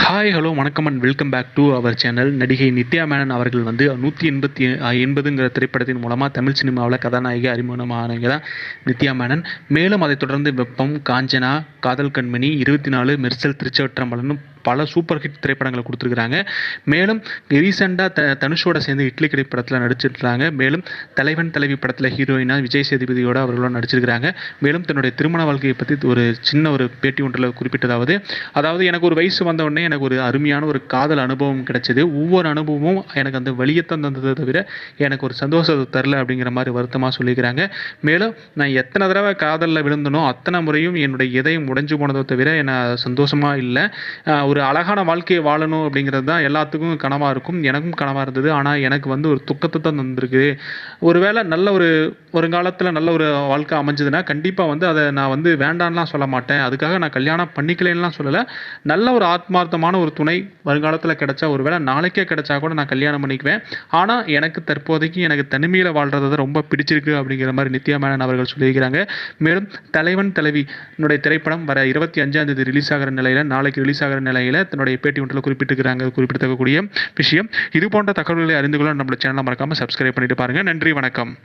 Hi hello வணக்கம் and welcome back to our channel. நடிகை நித்யா மேனன் அவர்கள் வந்து 180 திரைப்படத்தின் மூலமாக தமிழ் சினிமாவில் கதாநாயகி அறிமுகமானவங்க தான் நித்யா மேனன். மேலும் அதைத் தொடர்ந்து வெப்பம், காஞ்சனா, காதல் கண்மணி, 24, மெர்சல், திருச்சிற்றம்பலம்னு பல சூப்பர் ஹிட் திரைப்படங்களை கொடுத்துருக்குறாங்க. மேலும் ரீசெண்டாக தனுஷோட சேர்ந்து இட்லி கடை படத்தில் நடிச்சிருக்கிறாங்க. மேலும் தலைவன் தலைவி படத்தில் ஹீரோயினாக விஜய் சேதுபதியோட அவர்களும் நடிச்சிருக்கிறாங்க. மேலும் தன்னுடைய திருமண வாழ்க்கையை பற்றி ஒரு சின்ன ஒரு பேட்டி ஒன்றில் அதாவது எனக்கு ஒரு வயசு வந்த உடனே எனக்கு ஒரு அருமையான ஒரு காதல் அனுபவம் கிடைச்சது. ஒவ்வொரு அனுபவமும் எனக்கு அந்த வலியத்தை தந்ததை தவிர எனக்கு ஒரு சந்தோஷத்தை தரல அப்படிங்கிற மாதிரி வருத்தமாக சொல்லிக்கிறாங்க. மேலும் நான் எத்தனை தடவை காதலில் விழுந்தனோ அத்தனை முறையும் என்னுடைய இதயம் உடைஞ்சு போனதை தவிர என்ன சந்தோஷமாக இல்லை. ஒரு அழகான வாழ்க்கையை வாழணும் அப்படிங்கிறது தான் எல்லாத்துக்கும் கனவாக இருக்கும். எனக்கும் கனவாக இருந்தது. ஆனால் எனக்கு வந்து ஒரு துக்கத்தை தான் தந்திருக்கு. ஒருவேளை நல்ல ஒரு வருங்காலத்தில் நல்ல ஒரு வாழ்க்கை அமைஞ்சதுன்னா கண்டிப்பாக வந்து அதை நான் வந்து வேண்டான்லாம் சொல்ல மாட்டேன். அதுக்காக நான் கல்யாணம் பண்ணிக்கலைன்னுலாம் சொல்லலை. நல்ல ஒரு ஆத்மார்த்தமான ஒரு துணை வருங்காலத்தில் கிடைச்சா, ஒருவேளை நாளைக்கே கிடைச்சா கூட நான் கல்யாணம் பண்ணிக்குவேன். ஆனால் எனக்கு தற்போதைக்கு எனக்கு தனிமையில் வாழ்றது தான் ரொம்ப பிடிச்சிருக்கு அப்படிங்கிற மாதிரி நித்யா மேனன் அவர்கள் சொல்லியிருக்கிறாங்க. மேலும் தலைவன் தலைவி என்னுடைய திரைப்படம் வர 25ஆம் தேதி ரிலீஸ் ஆகிற நிலையில், நாளைக்கு ரிலீஸ் ஆகிற நிலையில் தன்னுடைய பேட்டி ஒன்றில் குறிப்பிடத்தக்கக்கூடிய விஷயம். இது போன்ற தகவல்களை அறிந்து கொள்ள நம்மளோட சேனலை மறக்காமல் சப்ஸ்கிரைப் பண்ணிட்டு பாருங்கள். நன்றி, வணக்கம்.